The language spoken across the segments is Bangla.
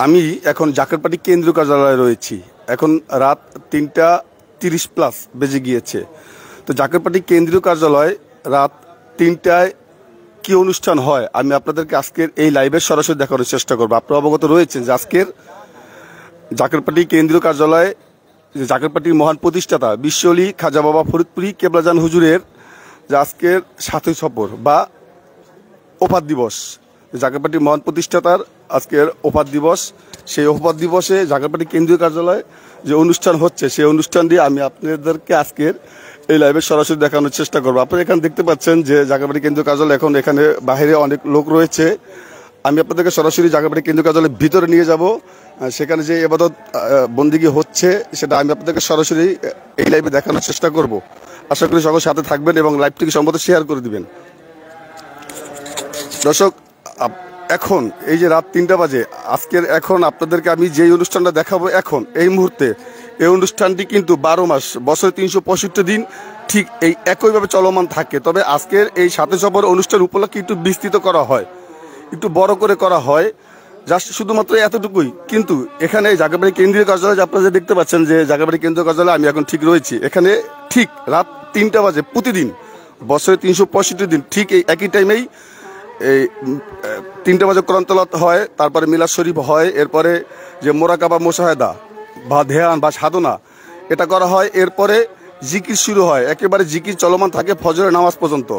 আমি এখন জাকারপাটি কেন্দ্রীয় কার্যালয়ে রয়েছি। এখন রাত ৩:৩০+ বেজে গিয়েছে। তো জাকারপাটি কেন্দ্রীয় কার্যালয় রাত ৩টায় কি অনুষ্ঠান হয় আমি আপনাদেরকে আজকের এই লাইভের সরাসরি দেখানোর চেষ্টা করবো। আপনারা অবগত রয়েছেন যে আজকের জাকারপাটি কেন্দ্রীয় কার্যালয়ে যে জাকারপাটির মহান প্রতিষ্ঠাতা বিশ্ব অলি খাজা বাবা ফরিদপুরি কেবলাজান হুজুরের যে আজকের ৭ই সফর বা ওফাত দিবস, জাকারপাটির মহান প্রতিষ্ঠাতার আজকের ওফাত দিবস। সেই ওফাত দিবসে জাকারপাটি কেন্দ্রীয় কার্যালয়ে যে অনুষ্ঠান হচ্ছে সেই অনুষ্ঠানটি আমি আপনাদেরকে আজকের এই লাইভে সরাসরি দেখানোর চেষ্টা করবো। আপনারা এখানে দেখতে পাচ্ছেন যে জাকারপাটি কেন্দ্রীয় কার্যালয় এখন এখানে বাইরে অনেক লোক রয়েছে। আমি আপনাদেরকে সরাসরি জাকারপাটি কেন্দ্রীয় কার্যালয়ের ভিতরে নিয়ে যাব। সেখানে যে ইবাদত বন্দিগি হচ্ছে সেটা আমি আপনাদেরকে সরাসরি এই লাইভে দেখানোর চেষ্টা করব। আশা করি সকল সাথে থাকবেন এবং লাইভটিকে সম্ভবত শেয়ার করে দিবেন। দর্শক, এখন এই যে রাত ৩টা বাজে, আজকের এখন আপনাদেরকে আমি যেই অনুষ্ঠানটা দেখাবো এখন এই মুহূর্তে, এই অনুষ্ঠানটি কিন্তু 12 মাস বছরে 365 দিন ঠিক এই একইভাবে চলমান থাকে। তবে আজকের এই ৭ই সফর অনুষ্ঠান উপলক্ষে একটু বিস্তৃত করা হয়, একটু বড় করে করা হয়, জাস্ট শুধুমাত্র এতটুকুই। কিন্তু এখানে জাকারপাটি কেন্দ্রীয় কার্যালয় আপনারা যে দেখতে পাচ্ছেন যে জাকারপাটি কেন্দ্রীয় কার্যালয়ে আমি এখন ঠিক রয়েছি। এখানে ঠিক রাত ৩টা বাজে প্রতিদিন বছরে 365 দিন ঠিক এই একই টাইমেই এই ৩টা বাজে কোরআন তেলাওয়াত হয়, তারপরে মিলাদ শরীফ হয়, এরপরে যে মোরাকাবা মুশাহাদা বা ধ্যান বা সাধনা এটা করা হয়। এরপরে জিকির শুরু হয়, একেবারে জিকির চলমান থাকে ফজরের নামাজ পর্যন্ত,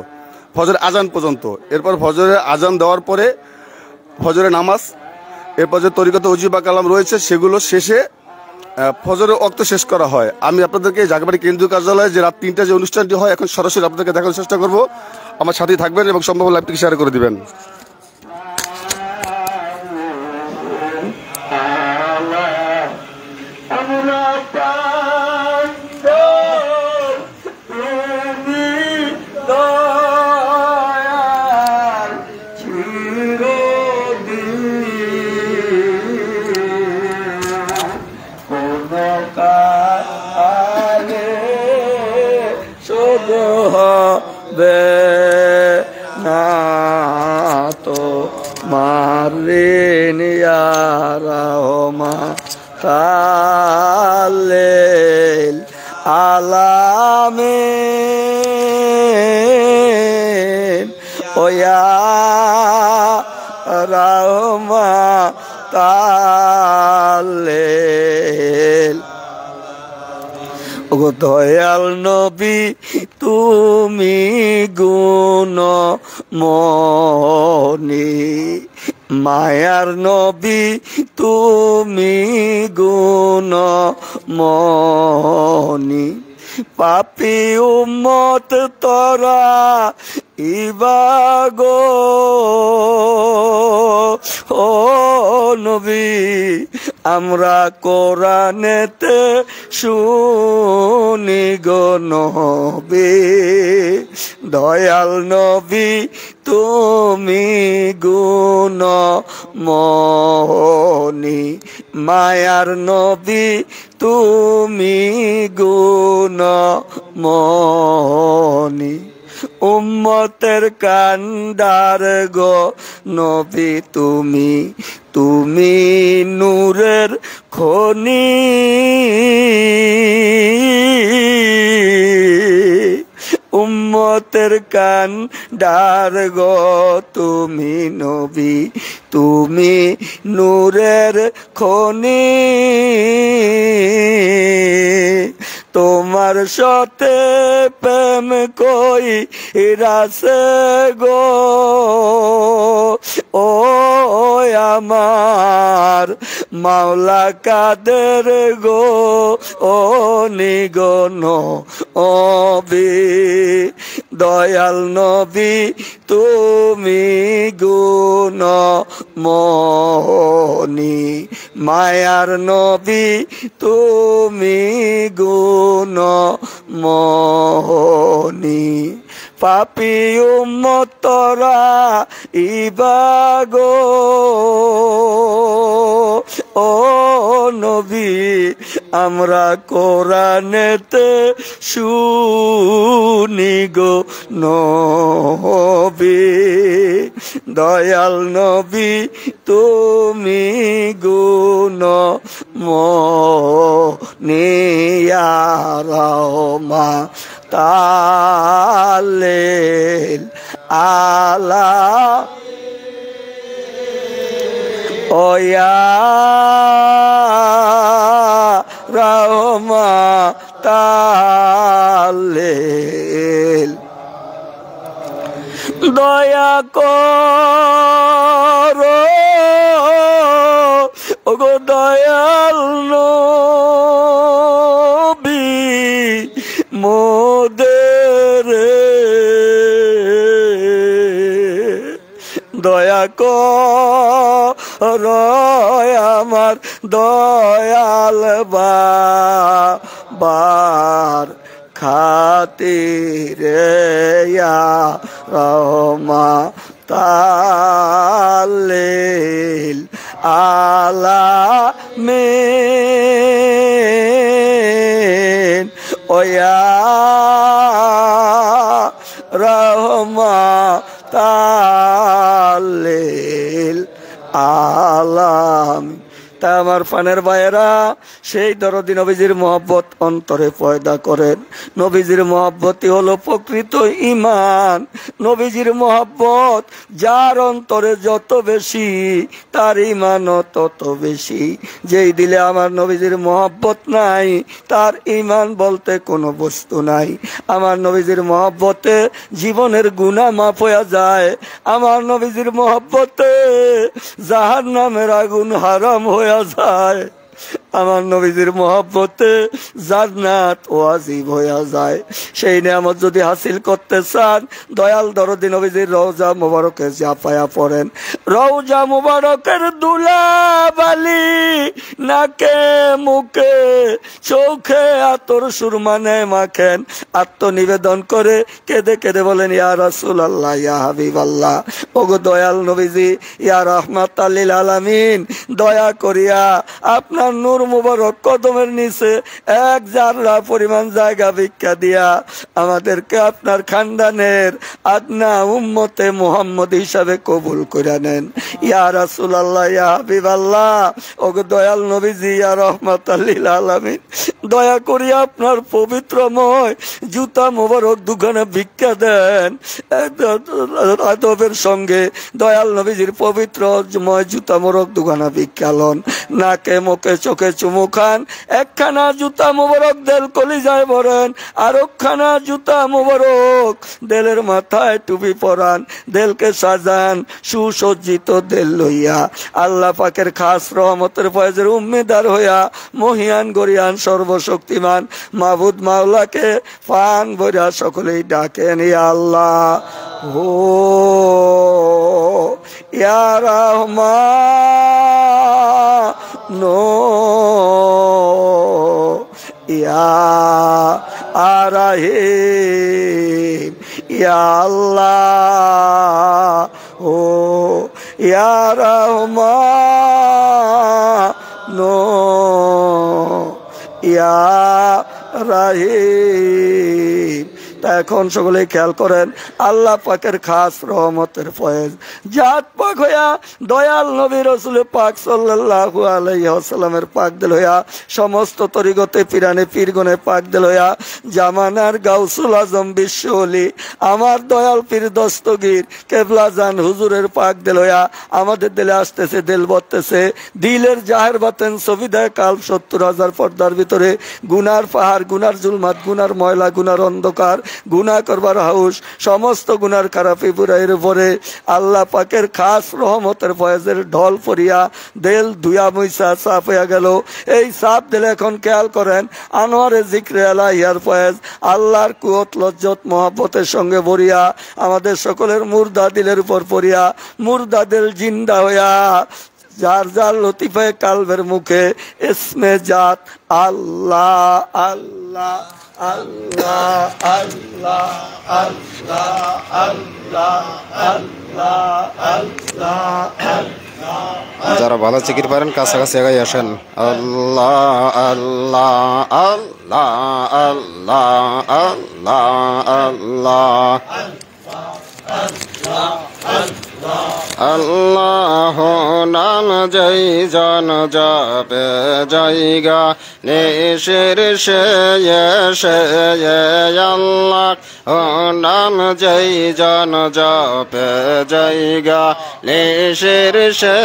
ফজরের আজান পর্যন্ত। এরপর ফজরের আজান দেওয়ার পরে ফজরের নামাজ, এরপর যে তরিকত ওযু বা কালাম রয়েছে সেগুলো শেষে ফজরের ওয়াক্ত শেষ করা হয়। আমি আপনাদেরকে জাকারপাটি কেন্দ্রীয় কার্যালয়ে যে রাত ৩টা যে অনুষ্ঠানটি হয় এখন সরাসরি আপনাদেরকে দেখানোর চেষ্টা করব। আমার সাথেই থাকবেন এবং সম্ভব লাইভটিকে শেয়ার করে দিবেন। আলামিন ওয়া রাহমাতাল্লিল ও দয়াল নবী তুমি গুণমণি, মায়ার নবী তুমি গুণমণি, পাপী উম্মত তোরা ইবাগো ও নবী আমরা কোরআনেতে শুনি গো নবী, দয়াল নবী তুমি গুণমণি, মায়ার নবী তুমি গুণমণি, উম্মতের কান্ডার গো নবী তুমি, তুমি নূরের খনি, উম্মতের কান্ডার গো তুমি নবী, তুমি নূরের খনি, তোমার সাথে প্রেম কই রাসে গো ও আমার মাওলা কাদের গো ও নিগো নবী, দয়াল নবী তুমি গুণমণি, মায়ার নবী তুমি গুণমণি, পাপী উম্মত তোরা ইবাগো ও নবী আমরা কোরআনেতে শুনি গো নবী, দয়াল নবী তুমি গুণ মনিয়া রহমা তালেল আলা ওয়া রহমা তালেল দয়া করো ওগো দয়াল নবী মোদের দয়া করো আমার দয়াল বাবার খাতিরে ইয়া রহমাতাল্লিল আলামিন ওয়া রহমাতাল্লিল আলামিন। তা আমার ফানের ভাইয়েরা, সেই দরদি নবীজির মহব্বত অন্তরে পয়দা করেন। নবীজির মহব্বতই হলো প্রকৃত ঈমান। নবীজির মহব্বত যার অন্তরে যত বেশি, তার ঈমানও তত বেশি। যেই দিলে আমার নবীজির মহব্বত নাই, তার ঈমান বলতে কোনো বস্তু নাই। আমার নবীজির মহব্বতে জীবনের গুনাহ মাফ হয়ে যায়। আমার নবীজির মহব্বতে জাহান্নামের আগুন হারাম হয়ে যায়। আমার নবীজির মহব্বতে জান্নাত ওয়াজিব হয়ে যায়। সেই নিয়ামত যদি হাসিল করতে চান, দয়াল দরদি নবীজির রওজা মুবারকে জাপায়া পড়েন। রওজা মুবারকের দুলাবালি নাকে মুখে চোখে আতর সুরমানে মাখেন। আত্মনিবেদন করে কেঁদে কেঁদে বলেন, ইয়া রাসূলুল্লাহ, ইয়া হাবিবাল্লাহ, ওগো দয়াল নবীজি, ইয়া রাহমাতাল লিল আলামিন, দয়া করিয়া আপনার নূর মুবারক কদমের নিচে এক জাররা পরিমাণ জায়গা ভিক্ষা দিয়া আমাদেরকে আপনার খানদানের আদনা উম্মতে মুহাম্মদ হিসাবে কবুল করে নেন। ইয়া রাসূলুল্লাহ, ইয়া হাবিবাল্লাহ, ওগো দয়াল নবীজি, ইয়া রাহমাতাল লিল আলামিন, দয়া করিয়া আপনার পবিত্রময় জুতা মুবারক দুখানা ভিক্ষা দেন। আদবের সঙ্গে দয়াল নবীজির পবিত্রময় জুতা মোবারক দুখানা ভিক্ষা লন। নাকে মুখে চোখে চুমু খান। একখানা জুতা মুবারক দেল কলিজায় ভরেন, আর একখানা জুতা মুবারক দেলের মাথায় টুপি পরান। দেলকে সাজান সুসজ্জিত দেল লইয়া, আল্লাহ পাকের খাস রহমতের ফয়েজের উম্মেদার হইয়া মহিয়ান গরিয়ান সর্বশক্তিমান মাবুদ মাওলাকে ফান ভরিয়া সকলেই ডাকেন, ইয়া আল্লাহ, ও ইয়া রহমান, ইয়া রাহিম, ইয়া আল্লাহ, ও ইয়া রহমান, ইয়া রাহিম। তা এখন সকলে খেয়াল করেন, আল্লাহ পাকের খাস রহমতের ফয়েজ জাত পাক হইয়া দয়াল নবী রাসূল পাক সাল্লাল্লাহু আলাইহি ওয়াসাল্লামের পাক দিল হইয়া সমস্ত তরিকতে পিরানে পীরগণে পাক দিল হইয়া জামানার গাউসুল আজম বিশ্ব ওলি আমার দয়াল পীর দস্তগীর কেবলা জান হুজুরের পাক দিল হইয়া আমাদের দিলে আসতেছে, দিল বলতেছে, দিলের জাহের বাতেন ছবি দেয় কাল ৭০,০০০ পর্দার ভিতরে গুনার পাহাড়, গুনার জুলমাত, গুনার ময়লা, গুনার অন্ধকার, গুনাহ করবার হাউস, সমস্ত গুনার খারাপি বুরাইয়ের উপরে আল্লাহ পাকের খাস রহমতের ফয়েজের ঢল পড়িয়া দেল ধুয়া মুইসা সাফ হইয়া গেল। এই সাফ দিলে এখন খেয়াল করেন, আনোয়ারে জিক্রে আলাইহির ফয়েজ আল্লাহর কুওত লজ্জত মহব্বতের সঙ্গে ভরিয়া আমাদের সকলের মুর্দা দিলের উপর পড়িয়া মুর্দা দিল জিন্দা হইয়া যার যার লতিফায়ে কালবের মুখে ইসমে জাত আল্লাহ আল্লাহ আল্লাহ আল্লাহ আল্লাহ আল্লাহ আল্লাহ আল্লাহ। যারা ভালো জিকির পারেন কাছাকাছি এগাই আসেন। আল্লাহ আল্লাহ আল্লাহ আল্লাহ আল্লাহ আল্লাহ আল্লাহ নাম যেই জন জপে জায়গা নিশির সে আল্লাহ নাম যেই জন জপে জায়গা নিশির সে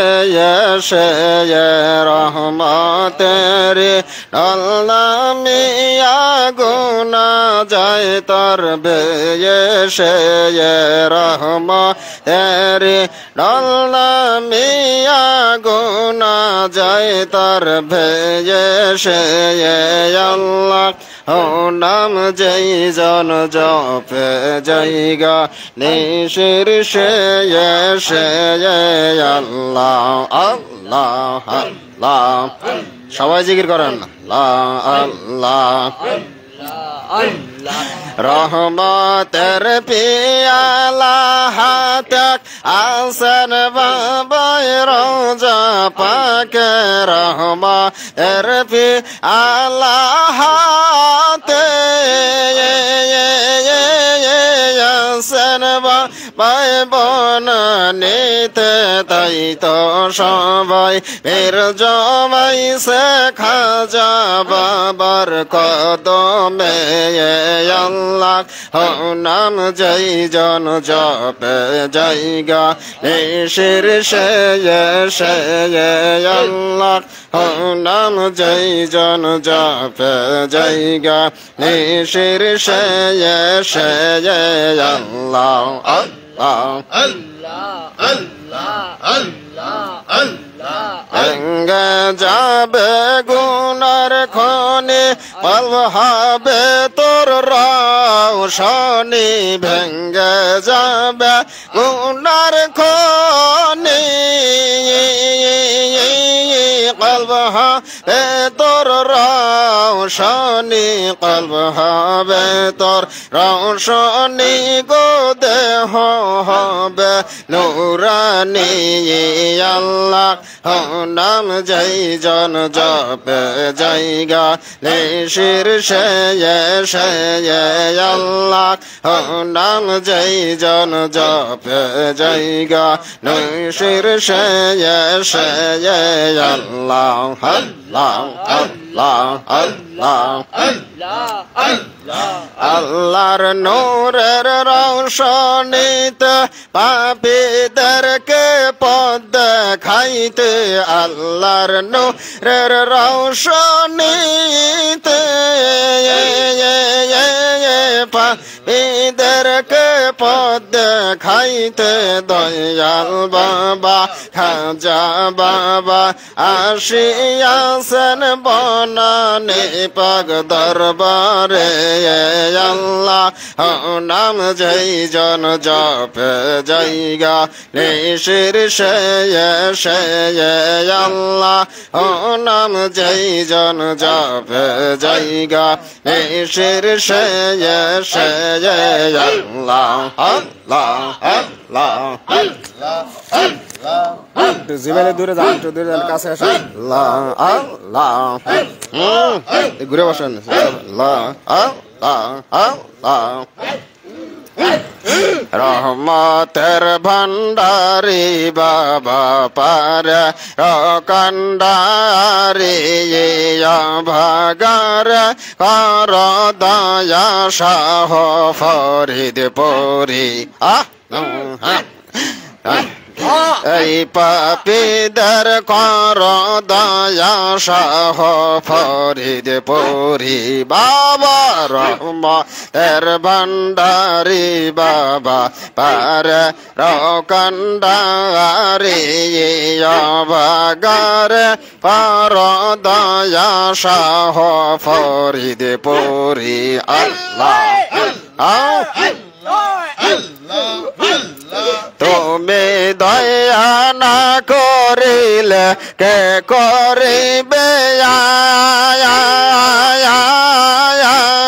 রহমতের আল্লাহ মিয়া গুনা যায় তার বেয়ে সে রহমতের আল্লাহ মিয়া গুনা যায় তার ভেয়ে সে আল্লাহ ও নাম যেই জন জপে জায়গা নিশির সে আল্লাহ আল্লাহ আল্লাহ সবাই জিকির করেন আল্লাহ রহমতের পিয়ালা হাতে আসেন বাবাই রোজা পাকে রহমতের পিয়ালা হাতে আসেন বাবাই বনানিতে তাই তো সবাই ফের জমাই সে খাজা বাবার কদমে আল্লাহ হো নাম যেই জন জপে জায়গা নিশির সে আল্লাহ হো নাম যেই জন জপে জায়গা নিশির সে আল্লাহ আল্লাহ ভেঙ্গে যাবে গুনার খনি পল হবে তোর রৌশনি ভেঙ্গে যাবে গুনার খনি কলব হবে তোর রৌশনি কলব হবে তোর রৌশনি গো দেহ হবে নুরানি আল্লাহ হো নাম যেই জন জপে জায়গা নিশির সে আল্লাহ হো নাম যেই জন জপে জায়গা নিশির সে আল্লাহ আল্লাহ আল্লাহ আল্লাহ আল্লাহর নূরের রৌশনীতে পাপীদেরকে পথ দেখাইতে আল্লাহর নূরের রৌশনীতে পাপীদেরকে পথ দেখাইতে দয়াল বাবা খাজা বাবা আসিয়াছেন বনানি পাক দরবারে আল্লাহ হো নাম যেই জন জপে জায়গা নিশির সে আল্লাহ হো নাম যেই জন জপে জায়গা নিশির সে আল্লাহ আল্লাহ আল্লাহ জীবনে দূরে যান একটু দূরে যান কাছে আসেন আল্লাহ আল্লাহ ঘুরে বসেন আল্লাহ আল্লাহ আল্লাহ রহমতের ভান্ডারি বাবা পারে রকান্ডারি ভাগার কর দয়া শাহ ফরিদপুরি এই পাপীদের কর দয়া শাহ ফরিদপুরি বাবা রহমতের ভান্ডারি বাবা পারে রকান্ডারি ভাগার পার দয়া শাহ ফরিদপুরি আল্লাহ তুমি দয়া না করিলে কে করিবে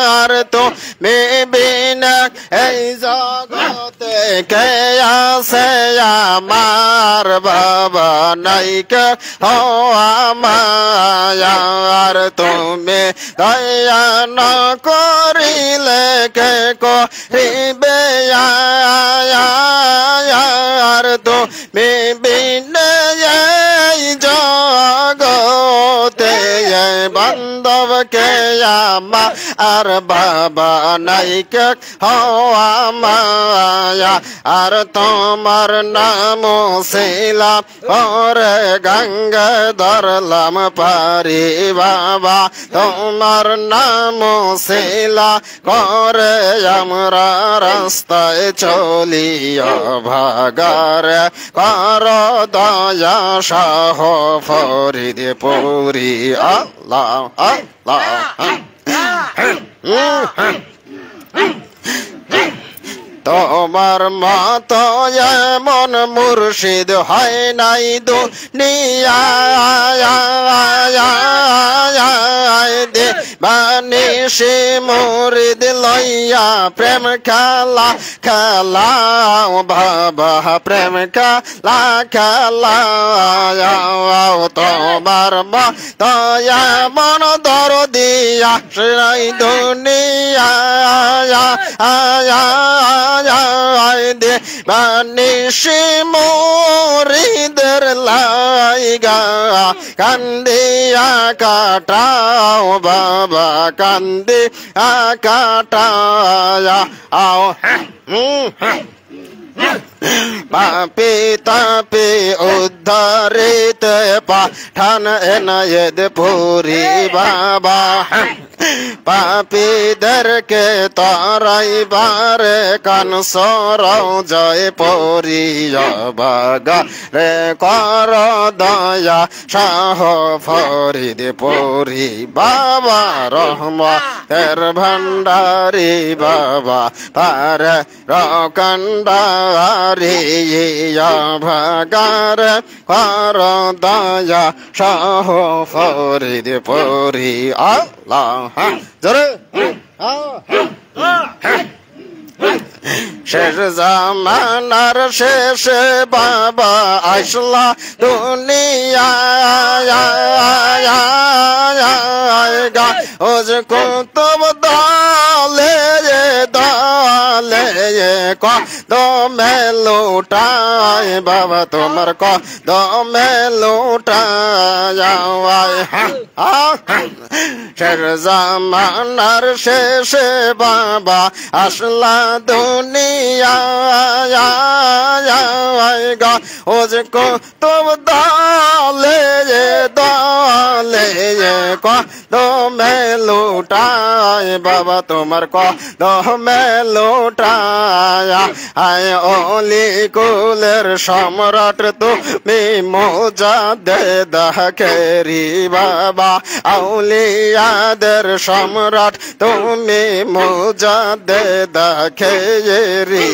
আর তুমি বিনা এই জগতে কে আছে আমার বাবা নাই কে ও আমার তুমি দয়া না করিলে কে করিবে আর তুমি বিনে এই জগতে বান্ধব কে আমার বাবা নাই কে হওয়া মায়া আর তোমার নাম ছিলাম ওরে গঙ্গা ধরলাম পারি বাবা তোমার নাম ছিলা করে আমরা রাস্তায় চলিয়া ভাগারে কর দয়া শাহ ফরিদ পুরি আল্লাহ আল্লাহ তোমার মতো এমন মুর্শিদ হয় নাই দুনিয়ায় দে বানিশি মুরিদ লইয়া প্রেম খেলা খেলাও বাবা প্রেম খেলা খেলাও তোমার মতো এমন দরদিয়া নাই দুনিয়ায় দে বানিশি মুরিদের লাইগা কান্দিয়া কাটাও বাবা কান্দিয়া কাটায়া আও পাপি তাপি উদ্ধারিত পাঠান এনায়েদ পুরি বাবা পাপীদেরকে তারাইবারে কান সরাও জয় পরিয়া বাগা রে কর দয়া শাহ ফরিদ পুরি বাবা রহমতের ভান্ডারি বাবা পার রকন্ডারি ভাগার কর দয়া শাহ ফরিদ পুরি আল্লাহ জোরে শেষ জামানার শেষে বাবা আসলা দুনিয়ায় গা ওজ কুতুব দলে দলে দমে লুটায় বাবা তোমার দমে লুটায় শেষ জামানার শেষে বাবা আসলা দুনিয়ায় গা ওজ কুতুব দলে দলে দমে লুটায় বাবা তোমার দমে লুটায় আয় অলি কুলের সম্রাট তুমি মোজাদে দেখেরি বাবা আউলিয়াদের সম্রাট তুমি মোজাদে দেখেরি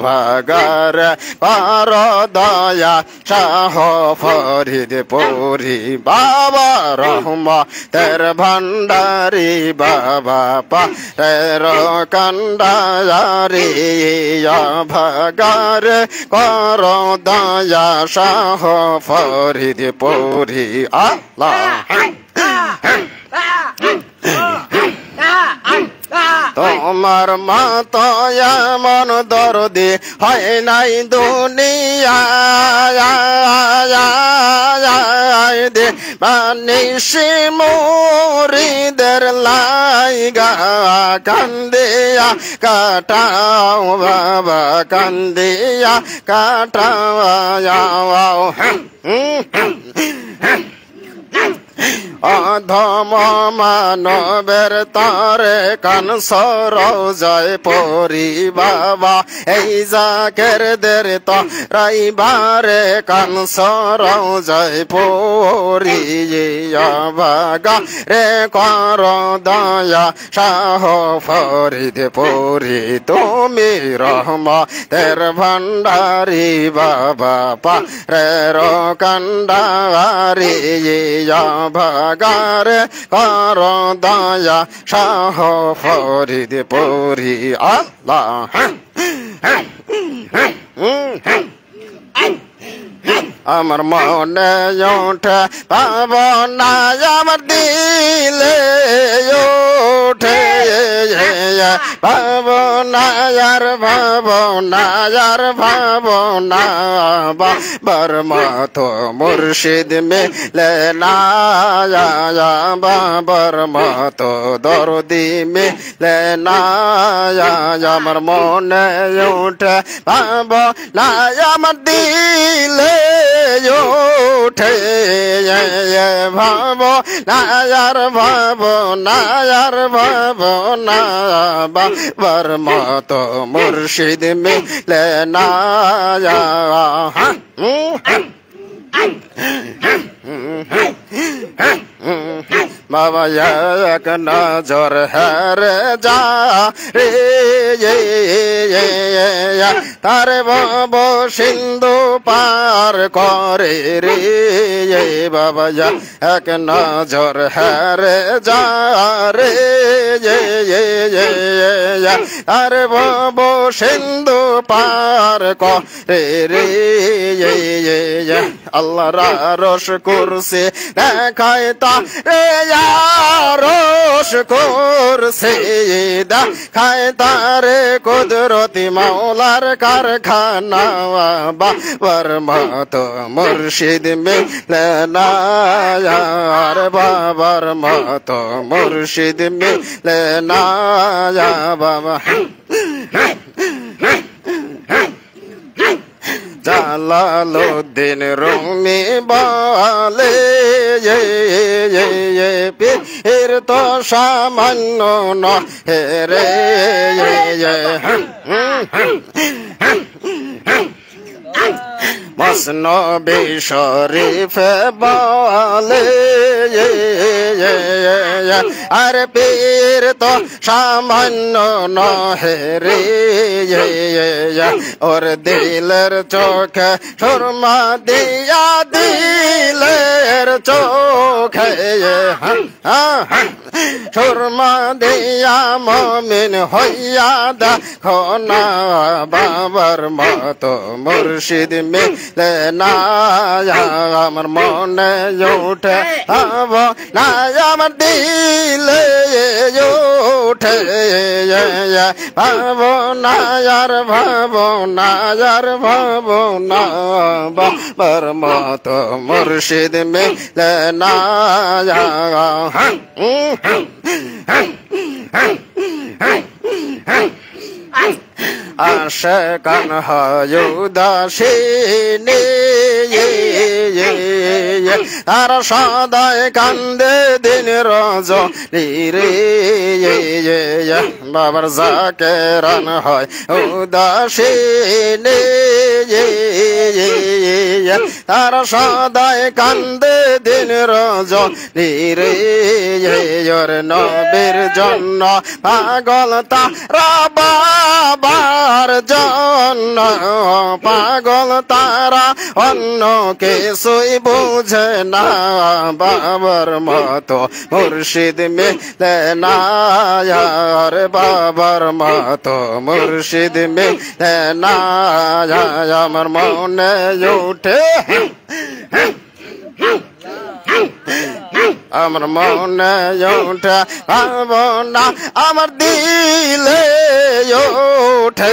ভাগার পার দয়া শাহ ফরিদ পুরি বাবা রহমতের ভান্ডারি বাবা পারের কান্ডারি ভাগার কর দয়া শাহ ফরিদ পুরি আল্লাহ তোমার মতো এমন দরদি হয় নাই দুনিয়ায় দে বানিশি মুরিদের লাইগা কান্দিয়া কাটাও বাবা কান্দিয়া কাটাও অধম মানবের তারে কান সরাও যায় পরি বাবা এই জাকের দের তারাইবারে কান সরাও যায় পরি বাগা রে কর দয়া শাহ ফরিদ পুরি তুমি রহমতের ভান্ডারি বাবা পারের কান্ডারি ভাগার কর দয়া শাহ ফরিদ পুরি আল্লাহ আমার মনে ওঠে পাবনা আমার দিলে ওঠে পাবনা আর ভাবনা আর ভাবনা বাবার মতো মুর্শিদ মিলে না বাবার মতো দরদি মিলে না আমার মনে ওঠে পাবনা আমার দিলে ওঠে ভাবো নায়ার ভাবো নায়ার ভাবো না বাবার মতো মুর্শিদ মিলে না বাবা এক নজর হেরে যা রে তার বাব সিন্ধু পার করে রে বাবা এক নজর হেরে যা রে তার বাব সিন্ধু পার করে রে আল্লাহ রস করছে দেখায় তা রে রস করছে দেখায় তারে কুদরতি মাওলার কারখানা বাবার মতো মুর্শিদ মিলে না বাবার মতো মুর্শিদ মিলে না বাবা জালালুদ্দিন রুমি বলে পীর তো সামান্য নহে রে মসনবী শরীফ বলে আর পীর তো সামান্য নহে রে ওর দিলের চোখে সুরমা দিয়া দিলের চোখে সুরমা দিয়া মমিন হইয়া দেখো না বাবার মতো মুর্শিদ মিলে না আমার মনে ওঠে না আমার দিলে ওঠে ভাবো না আর ভাবো না আর ভাবো না বাবার মতো মুর্শিদ মিলে না আশকান হয় উদাসীনী আর সদায় কান্দে দিন রজনী রে বাবার জাকেরান হয় উদাসীনী আর সদায় কান্দে দিন রজনী রে নবীর জন্য পাগল তারা বাবার জন্য পাগল তারা অন্য কিছুই বুঝে না বাবার মতো মুর্শিদ মিলে না বাবার মতো মুর্শিদ মিলে না আমার মনে ওঠে আমার মনে ওঠে ভাবনা আমার দিলে ওঠে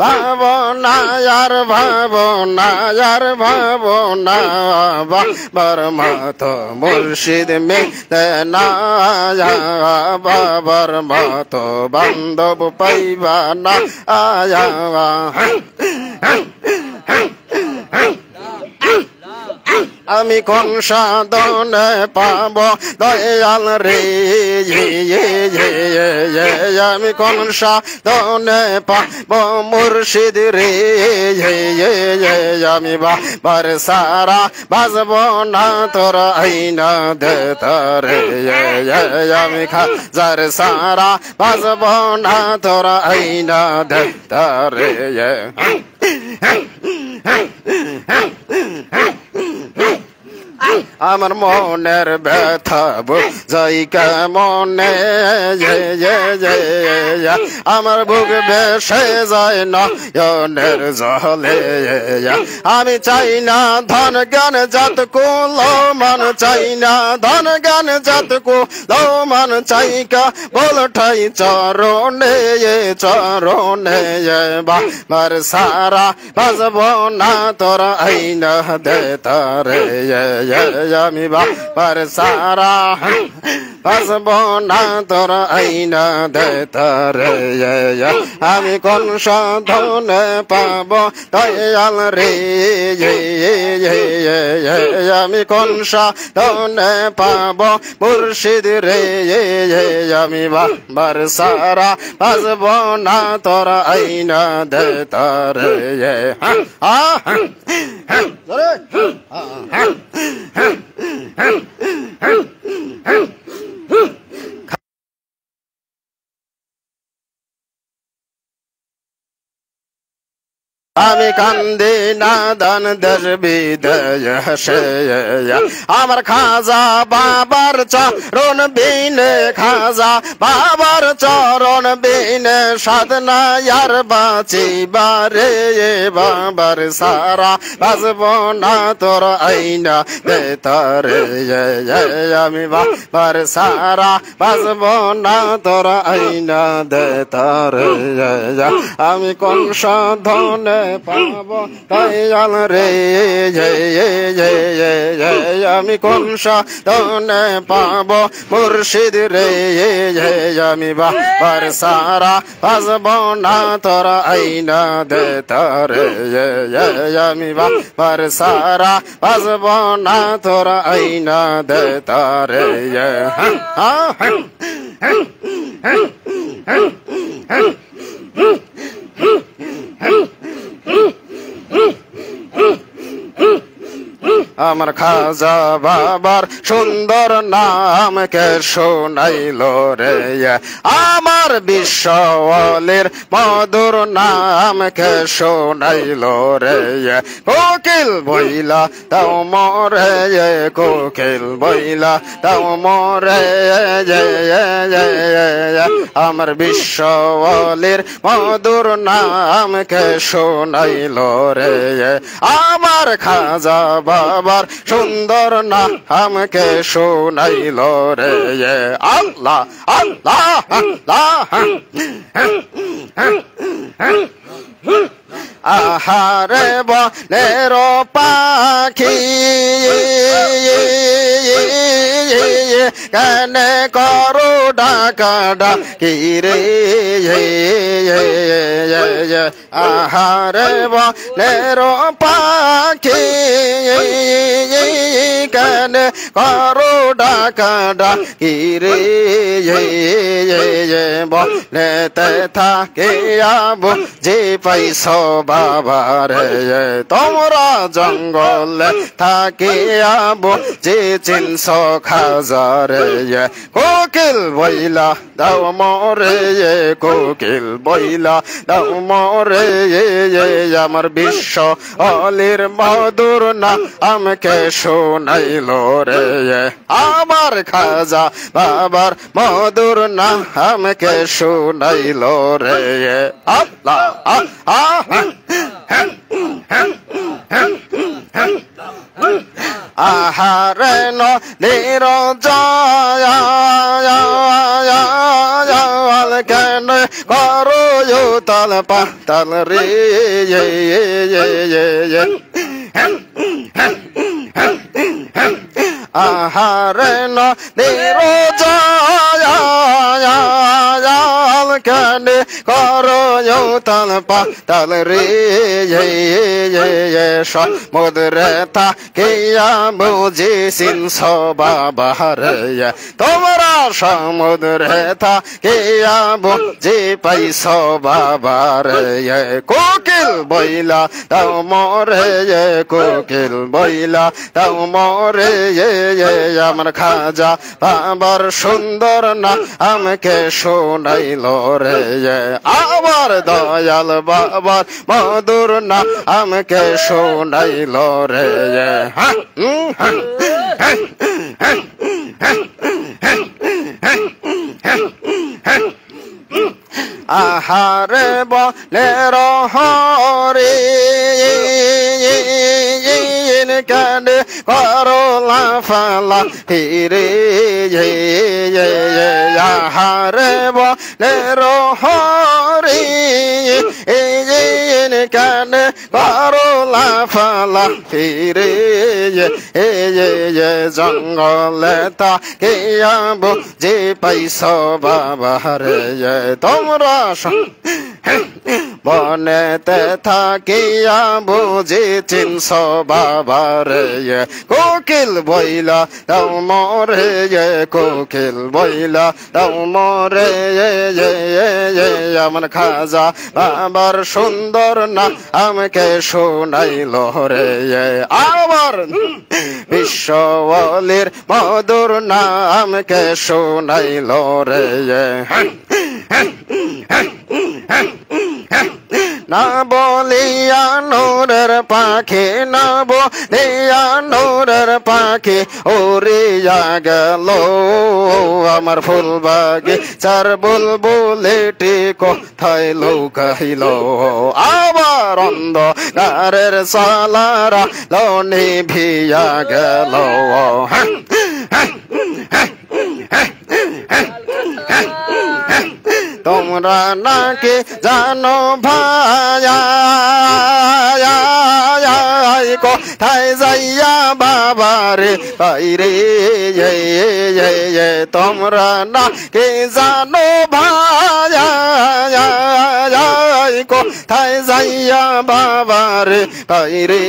ভাবনা আর ভাবনা আর ভাবনা বাবার মতো মুর্শিদ মিলে না বাবার মতো বান্ধব পাইবা না আমি কোন সাধনে পাব দয়াল রে আমি কোন সাধনে পাব মুর্শিদ রে আমি বাবার সারা বাজব না তোরা আইনা দে তারে আমি খাজার সারা বাজব না তোরা আইনা দে তারে আমার মনের ব্যথা বুঝাই কেমনে আমার বুক বেসে যায় নয়নের জলে আমি চাই না ধন জ্ঞান জাত কুলো মান চাই না ধন জ্ঞান জাত কুলো মান চাই কা বল ঠাই চরণে চরণে বাবার সারা বাজব না তোর আইনা দে তারে আমি বাবার সারা বাজব না তোর আইনা দে তারে আমি কোন সাধনে পাব দয়াল রে আমি কোন সাধনে পাব মুর্শিদ রে আমি বাবার সারা বাজব না তোর আইনা দে তারে আমি কান্দি না দান দেশ বিদেশে আমার খাজা বাবার চরণ বিনে খাজা বাবার চরণ বিনে সাধনা আর বাঁচিবারে বাবার সারা বাজব না তোর আইনা দে তারে আমি বাবার সারা বাজব না তোর আইনা দে তারে আমি কোন সাধনে পাব দয়াল রে আমি কোন সাধনে পাব মুর্শিদ রে আমি বাবার সারা বাজব না তোর আইনা দে তারে আমি বাবার সারা বাজব না তোর আইনা দে তারে আমার খাজা বাবার সুন্দর নামকে শোনাইল রে আমার বিশ্বওয়ালির মধুর নামকে শোনাইল রে কোকিল বইলা তাও মরে কোকিল বইলা তাও মরে আমার বিশ্বওয়ালির মধুর নামকে শোনাইল রে আমার খাজা বাবার সুন্দর নামকে শোনাইল রে আল্লাহ আল্লাহ আল্লাহ আহারে বনের পাখি কেনে করো ডাকা ডাকি রে আহারে বনের পাখি কেনে করো ডাকা ডাকি রে বনেতে থাকে আবু যে পাইছ বাবার তোমরা জঙ্গলে থাকে আবু যে চিনছ খাজারে কোকিল বইলা দাও মরে কোকিল বইলা দাও মরে আমার বিশ্ব অলির মধুর না আমাকে শোনাইল রে আমার খাজা বাবার মধুর না আমাকে শোনাইল রে আল্লাহ আহারে নদীর জল কেন করো তাল পাতাল রে আহারে নদীর জল কেন করো তাল পাতাল রে সমুদ্রে থাকিয়া বুঝি সিনস বাবার তোমরা সমুদ্রে থাকিয়া বুঝি পাইছ বাবার কোকিল বইলা তাও মরে কোকিল বইলা তাও মরে আমার খাজা বাবার সুন্দর না আমাকে শোনাইল রে আমার দয়াল বাবার মধুর না আমাকে শোনাইল রে আহারে বলে রহরে কানে করো লাফালা ফিরে আহারে বলে রহরে কানে করো লাফালা ফিরে জঙ্গলে তা কে বুঝে পাইছ বাবারে তোমরা বনেতে থাকিয়া বুঝি চিনস বাবারে কোকিল বইলা তাও মরে কোকিল বইলা তাও মরে আমার খাজা বাবার সুন্দর না আমাকে শোনাইল রে আবার বিশ্বওয়ালির মধুর নামকে শোনাইল রে না বলিয়া নূরের পাখি না বলিয়া নূরের পাখি ওরিয়া গেল আমার ফুল বাগে চার বুলবুলিটি কোথায় লুকাইল আবার অন্ধকারের সালারা লনি ভিয়া গেল তোমরা নাকি জানো ভাই কোথায় যাইয়া বাবারে বাইরে তোমরা নাকি জানো ভাই কোথায় যাইয়া বাবারে বাইরে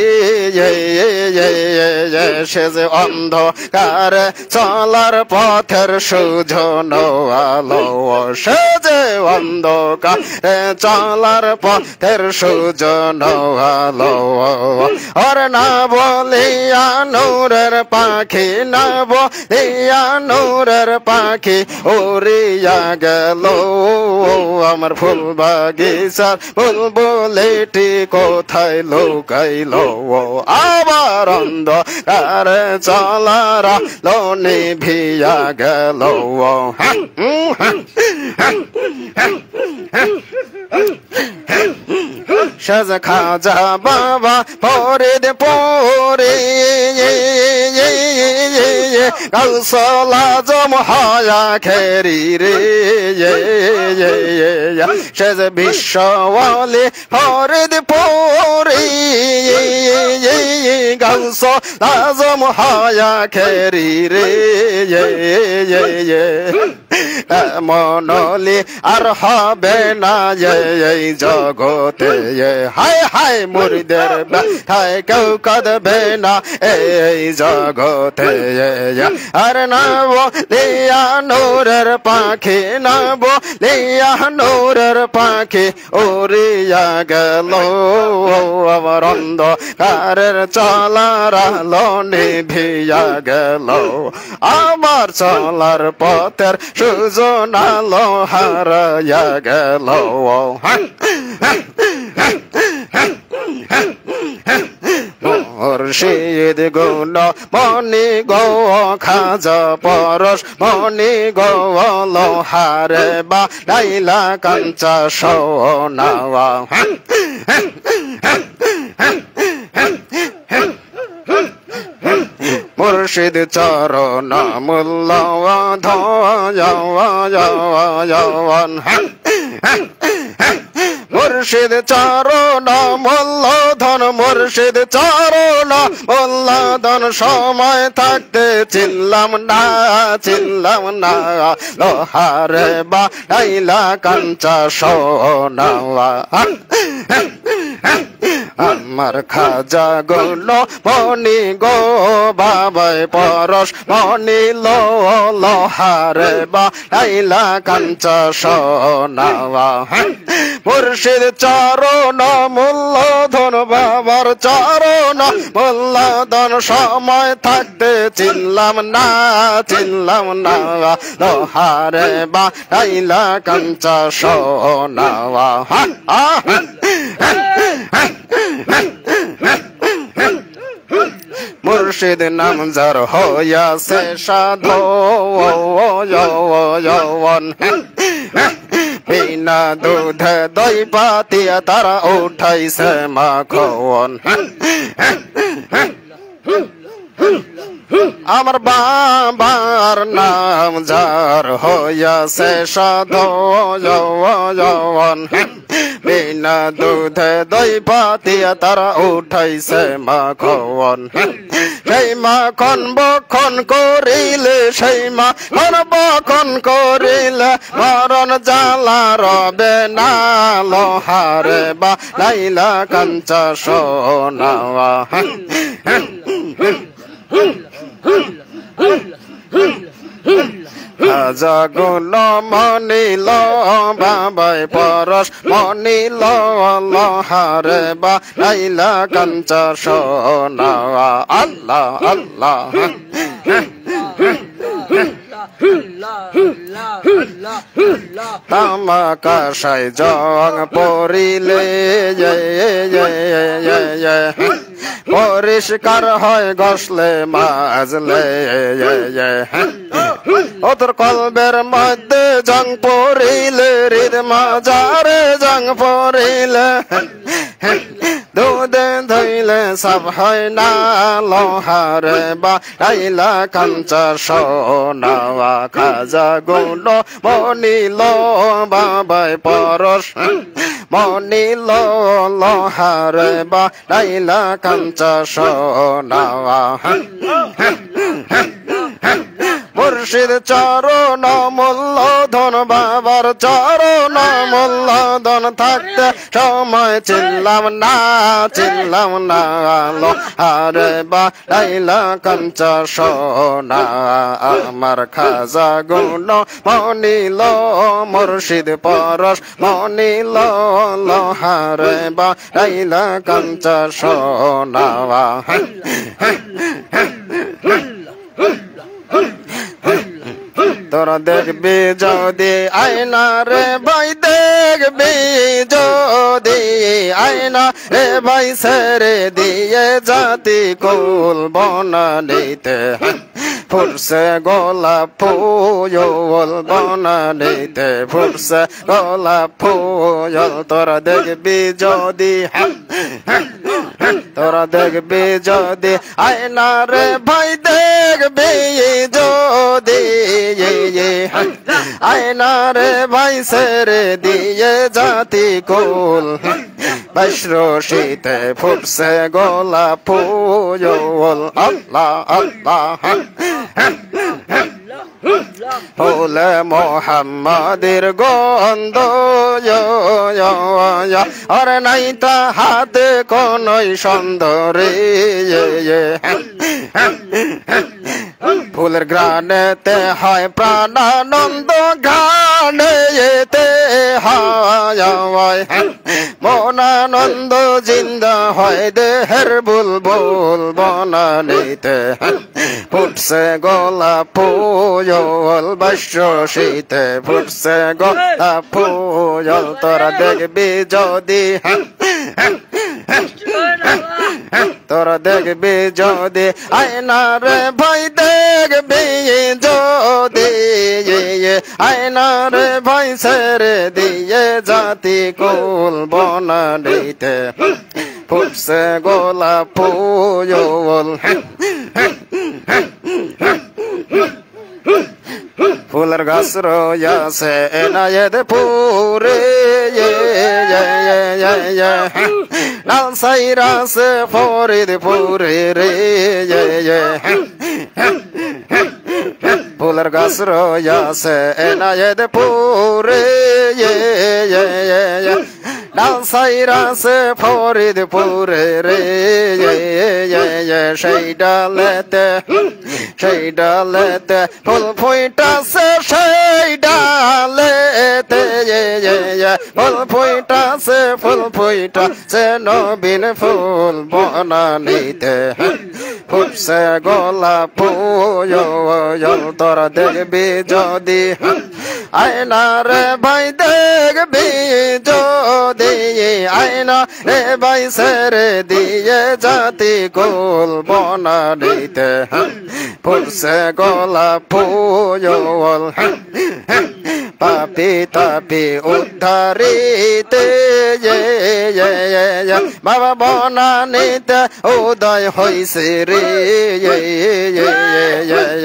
সে যে অন্ধকার চলার পথের সুজন আলো সে যে অন্ধকার চলার পথের সুজন আলো ওর না বলিয়া নূরের পাখি না বলিয়া নূরের পাখি উড়িয়া গেল আমার ফুল বাগিচার বুলবুলিটি কোথায় লুকাইল আবার অন্ধকার চলার লনি ভিয়া গেল সাজ খাজা বাবা ফরিদ পরে কালসলা জম হায়া খেরি রে সাজ বিশ্বওয়ালি ফরিদ পরে কালসলা জম হায়া খেরি রে মনলি আর হবে না এই জগতে হায় হায় মুরিদের ব্যথায় কেউ কাঁদবে না এই জগতে আর না বলিয়া নূরের পাখি না বলিয়া নূরের পাখি উড়িয়া গেল আমার অন্ধকারের চলার আলো নিভিয়া গেল আমার চলার পথের সুজন আলো হারাইয়া গেল মুর্শিদ গুণ মনি গো খাজা পরশ মনি গো লোহারে বা লাইলা কাঞ্চা সোনাওয়া মুর্শিদ চরণ মুল্লা ধন মুর্শিদ চরণ মূল্যধন মুর্শিদ চরণ মূল্যধন সময় থাকতে চিনলাম না লোহারে বা লাইলা কাঞ্চা সোনাওয়া আমার খাজা গুণ মনি গো বাবাই পরশ মনি লোহারে বা লাইলা কাঞ্চা সোনাওয়া মুর্শিদ চরণ মূল্যধন বাবার চরণ মূল্যধন সময় থাকতে চিনলাম না লোহারে বা লাইলা কাঞ্চা সোনাওয়া মুর্শিদ নাম যার হইয়াছে সাধন বিনা দুধে দই পাতিয়া তারা উঠাইছে মাখন আমার বাবার নাম যার হইয়াছে সাধন বিনা দুধে দই পাতিয়া তারা উঠাইছে মাখন সেই মাখন বখন করিলে সেই মাখন বখন করিলে মরণ জ্বালা রবে না লোহারে বা লাইলা কাঞ্চা সোনাওয়া খাজা গুণ মনিল বাবাই পরশ মনিল লোহারে বা লাইলা কাঞ্চা সোনাওয়া আল্লাহ আল্লাহ তামাকাশাই জং পরিলে পরিষ্কার হয় গসলে মাজলে ওদের কলবের মধ্যে জং পরিলে হৃদ মাজারে জং পরিলে দুধে ধইলে সব হয় না লোহারে বা লাইলা কাঞ্চা সোনাওয়া খাজা গুণ মনিল বাবাই পরশ মনিল লোহারে বা লাইলা কাঞ্চা সোনাওয়া মুর্শিদ চরণ মূল্যধন বাবার চরণ মূল্যধন থাকতে সময় চিনলাম না লোহারে বা লাইলা কাঞ্চা সোনা আমার খাজা গুণ মনিল মুর্শিদ পরশ মনিল লোহারে বা লাইলা কাঞ্চা সোনা তোরা দেখবি যদি আয়না রে ভাই দেখবি যদি আয়না রে ভাই সেরে দিয়ে জাতি কুল বনানিতে ফুরসে গোলাপ ফুল বনানিতে ফুরসে গোলাপ ফুল তোরা দেখবি যদি তোরা দেখবি যদি আয়না রে ভাই দেখবি যদি আয়না রে ভাই সেরে দিয়ে জাতি কুল বৈশ্রোষিতে ফুটছে গোলাপ ফুল আল্লাহ আল্লাহ ফুলে মোহাম্মদের গন্ধ আর নাই তা হাতে কোনই সুন্দরী ফুলের গ্রানেতে হয় প্রাণানন্দ গানেতে হয় মনানন্দ জিন্দা হয় দেহের বুলবুল বনানিতে ফুটছে গোলাপ ফুল বৈশ্রোষিতে ফুটছে গোলাপ ফুল তোরা দেখবি যদি তোরা দেখবি যদি আয়না রে ভাই দেখবি যদি আয়না রে ভাই সেরে দিয়ে জাতি কুল বনানিতে ফুটছে গোলাপ ফুল ফুলের গাছ রয়েছে এনায়েত পুরে লাল সাইরাছে ফরিদপুরে রে ফুলের গাছ রয়েছে এনায়েত পুরে লাল সাইরাছে ফরিদপুরে রে সেই ডালেতে ফুল ফুইটাছে সেই ডালেতে ফুল ফুইটাছে নবীন ফুল বনানিতে ফুটছে গোলাপ ফুল তোরা দেখবি যদি আয়না রে ভাই দেখবি যদি আয়না রে ভাই সেরে দিয়ে জাতি গোল বনানিতে পড়ছে গলা ফুল পাপি তাপি উদ্ধারিতে বাবা বনানিতে উদয় হইছে রে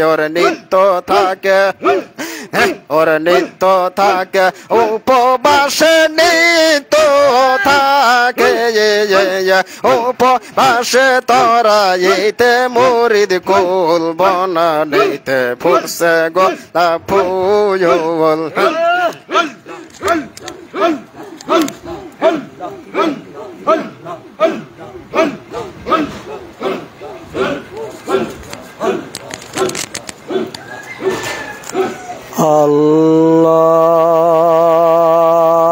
ওর নিত্য থাকে ওর নিত্য থাকে উপবাসে নিত্য থাকে উপবাসে তোরা এইতে মুরিদ কুল বনানিতে ফুটছে গোলা ফুল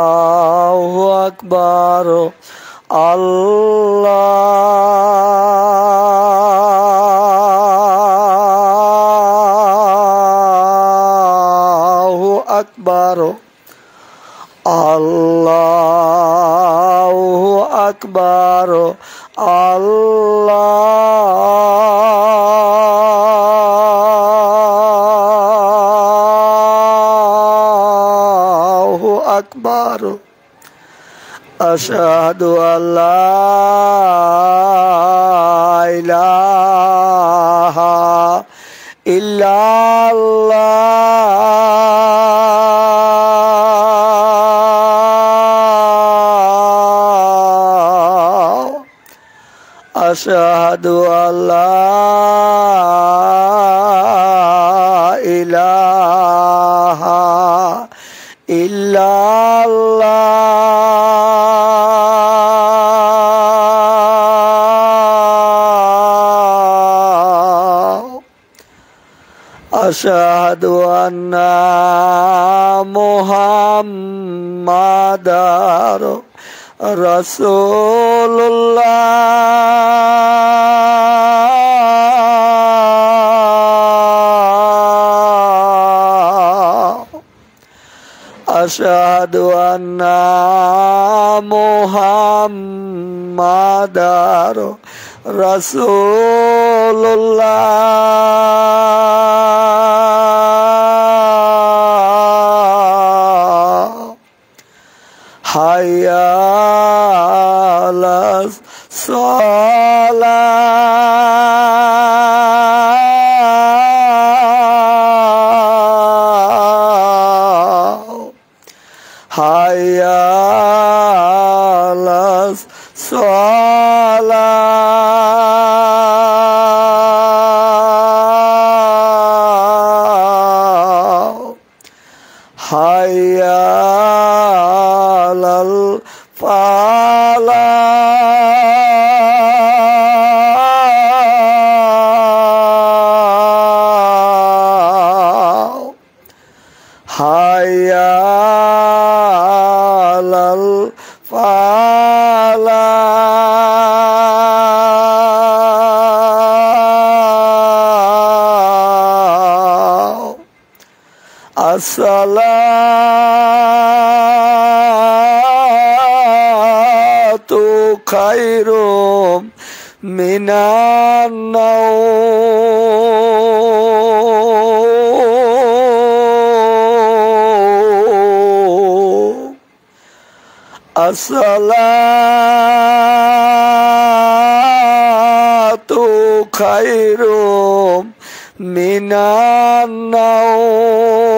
আল্লাহু আকবার আল্লাহু আকবার আল্লাহু আকবার আল্লাহু আকবার আশহাদু আল্লা ইলাহা ইল্লাল্লাহ আশহাদু আল্লা ইলাহা ইল্লাল্লাহ আশহাদু আন্না মুহাম্মাদার রাসূলুল্লাহ আশহাদু আন্না মুহাম্মাদার রাসূলুল্লাহ হাইয়া আলাস সালাহ হাইয়া আলাস সালাহ হাইয়া আলাল ফালাহ হাইয়া আলাল ফালাহ আসসালাতু খায়রুম মিনান নাওম আসসালাতু খায়রুম মিনান নাওম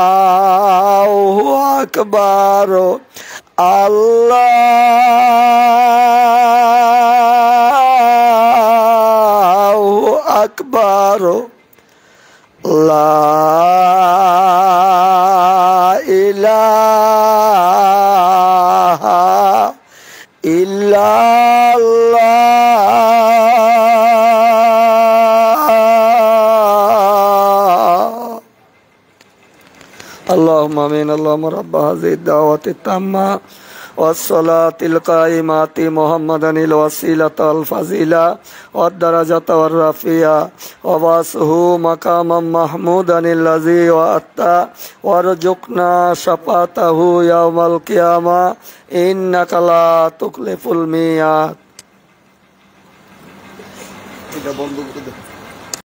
আল্লাহু আকবার আল্লাহু আকবার লা ইলাহা ইল্লাল্লাহ اللهم امين اللهم رب هذه الدعوة التامة والصلاة القائمة محمدا الوسيلة الفضيلة والدرجة الرفيعة وبعثه مقاما محمودا الذي وعدته وارزقنا شفاعته يوم القيامة إنك لا تخلف الميعاد।